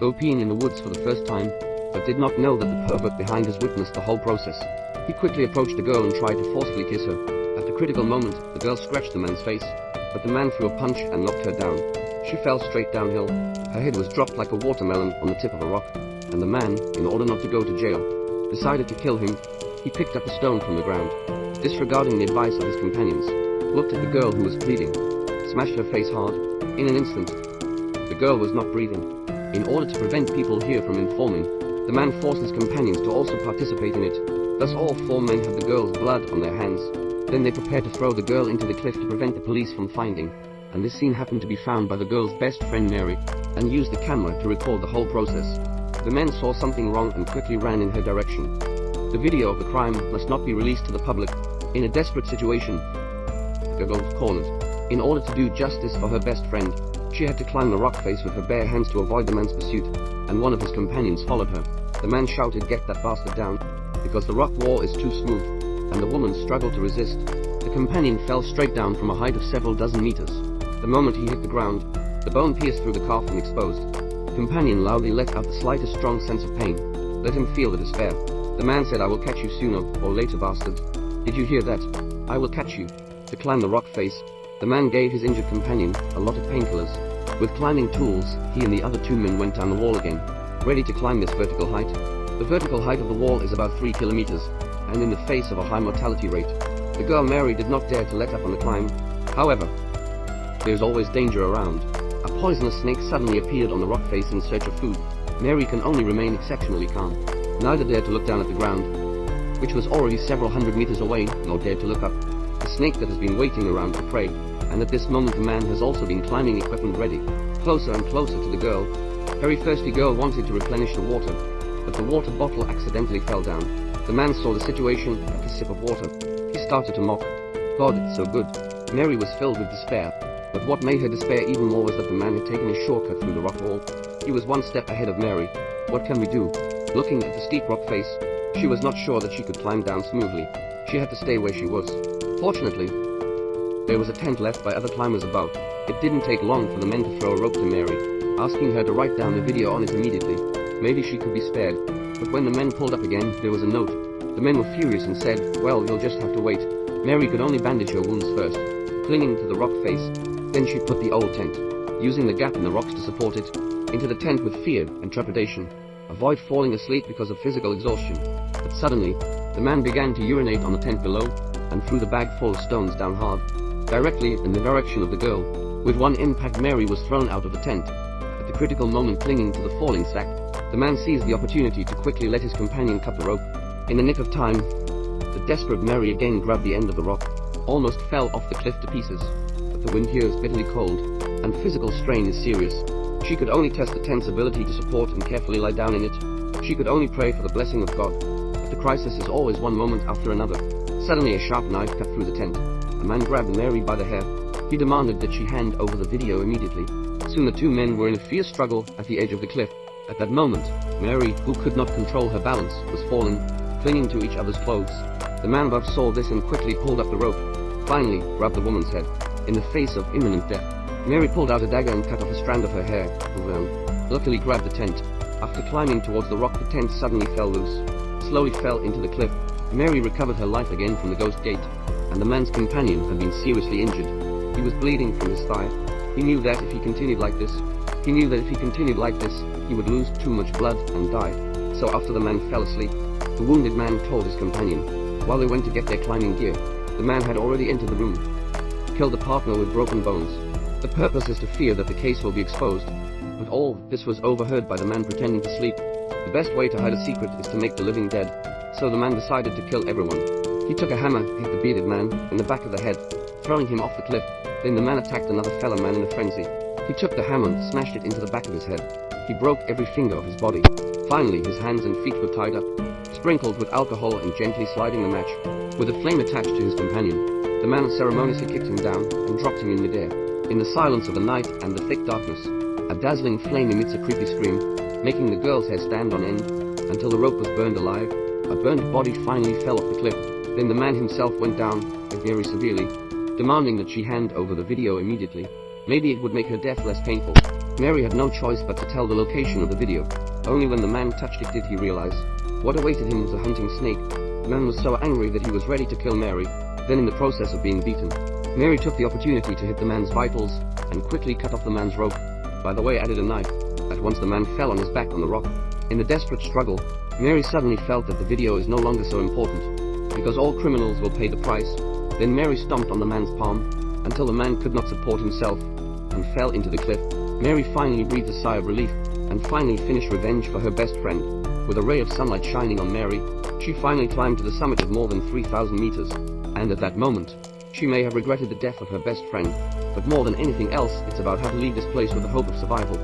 though peeing in the woods for the first time, but did not know that the pervert behind us witnessed the whole process. He quickly approached the girl and tried to forcefully kiss her. At the critical moment, the girl scratched the man's face, but the man threw a punch and knocked her down. She fell straight downhill. Her head was dropped like a watermelon on the tip of a rock, and the man, in order not to go to jail, decided to kill him. He picked up a stone from the ground, disregarding the advice of his companions, looked at the girl who was bleeding, smashed her face hard. In an instant, the girl was not breathing. In order to prevent people here from informing, the man forced his companions to also participate in it. Thus all four men had the girl's blood on their hands. Then they prepared to throw the girl into the cliff to prevent the police from finding, and this scene happened to be found by the girl's best friend Mary, and used the camera to record the whole process. The men saw something wrong and quickly ran in her direction. The video of the crime must not be released to the public. In a desperate situation, the girl was cornered. In order to do justice for her best friend, she had to climb the rock face with her bare hands to avoid the man's pursuit, and one of his companions followed her. The man shouted, "Get that bastard down," because the rock wall is too smooth, and the woman struggled to resist. The companion fell straight down from a height of several dozen meters. The moment he hit the ground, the bone pierced through the calf and exposed. The companion loudly let out the slightest strong sense of pain. Let him feel the despair. The man said, "I will catch you sooner or later, bastard. Did you hear that? I will catch you." To climb the rock face, the man gave his injured companion a lot of painkillers. With climbing tools, he and the other two men went down the wall again, ready to climb this vertical height. The vertical height of the wall is about 3 kilometers, and in the face of a high mortality rate, the girl Mary did not dare to let up on the climb. However, there's always danger around. A poisonous snake suddenly appeared on the rock face in search of food. Mary can only remain exceptionally calm. Neither dared to look down at the ground, which was already several hundred meters away, nor dared to look up. A snake that has been waiting around for prey, and at this moment the man has also been climbing equipment ready, closer and closer to the girl. Very thirsty girl wanted to replenish the water, but the water bottle accidentally fell down. The man saw the situation, took a sip of water. He started to mock. "God, it's so good." Mary was filled with despair, but what made her despair even more was that the man had taken a shortcut through the rock wall. He was one step ahead of Mary. What can we do? Looking at the steep rock face, she was not sure that she could climb down smoothly. She had to stay where she was. Fortunately, there was a tent left by other climbers above. It didn't take long for the men to throw a rope to Mary, asking her to write down the video on it immediately. Maybe she could be spared. But when the men pulled up again, there was a note. The men were furious and said, "Well, you'll just have to wait." Mary could only bandage her wounds first, clinging to the rock face. Then she put the old tent, using the gap in the rocks to support it, into the tent with fear and trepidation. Avoid falling asleep because of physical exhaustion. But suddenly, the man began to urinate on the tent below, and threw the bag full of stones down hard, directly in the direction of the girl. With one impact, Mary was thrown out of the tent. At the critical moment, clinging to the falling sack, the man seized the opportunity to quickly let his companion cut the rope. In the nick of time, the desperate Mary again grabbed the end of the rock, almost fell off the cliff to pieces. But the wind here is bitterly cold, and physical strain is serious. She could only test the tent's ability to support and carefully lie down in it. She could only pray for the blessing of God. But the crisis is always one moment after another. Suddenly a sharp knife cut through the tent. A man grabbed Mary by the hair. He demanded that she hand over the video immediately. Soon the two men were in a fierce struggle at the edge of the cliff. At that moment, Mary, who could not control her balance, was falling, clinging to each other's clothes. The man above saw this and quickly pulled up the rope. Finally, grabbed the woman's head. In the face of imminent death, Mary pulled out a dagger and cut off a strand of her hair. Luckily grabbed the tent. After climbing towards the rock, the tent suddenly fell loose, slowly fell into the cliff. Mary recovered her life again from the ghost gate, and the man's companion had been seriously injured. He was bleeding from his thigh. He knew that if he continued like this, he would lose too much blood and die. So after the man fell asleep, the wounded man told his companion, while they went to get their climbing gear, the man had already entered the room, killed the partner with broken bones. The purpose is to fear that the case will be exposed. But all this was overheard by the man pretending to sleep. The best way to hide a secret is to make the living dead. So the man decided to kill everyone. He took a hammer, hit the bearded man in the back of the head, throwing him off the cliff. Then the man attacked another fellow man in a frenzy. He took the hammer and smashed it into the back of his head. He broke every finger of his body. Finally, his hands and feet were tied up, sprinkled with alcohol and gently sliding the match, with a flame attached to his companion. The man ceremoniously kicked him down and dropped him in midair. In the silence of the night and the thick darkness, a dazzling flame emits a creepy scream, making the girl's hair stand on end, until the rope was burned alive. A burnt body finally fell off the cliff. Then the man himself went down, very severely, demanding that she hand over the video immediately. Maybe it would make her death less painful. Mary had no choice but to tell the location of the video. Only when the man touched it did he realize. What awaited him was a hunting snake. The man was so angry that he was ready to kill Mary. Then in the process of being beaten, Mary took the opportunity to hit the man's vitals, and quickly cut off the man's rope. By the way, added a knife. At once the man fell on his back on the rock. In the desperate struggle, Mary suddenly felt that the video is no longer so important, because all criminals will pay the price. Then Mary stomped on the man's palm, until the man could not support himself, and fell into the cliff. Mary finally breathed a sigh of relief, and finally finished revenge for her best friend. With a ray of sunlight shining on Mary, she finally climbed to the summit of more than 3,000 meters. And at that moment, she may have regretted the death of her best friend, but more than anything else, it's about how to leave this place with the hope of survival.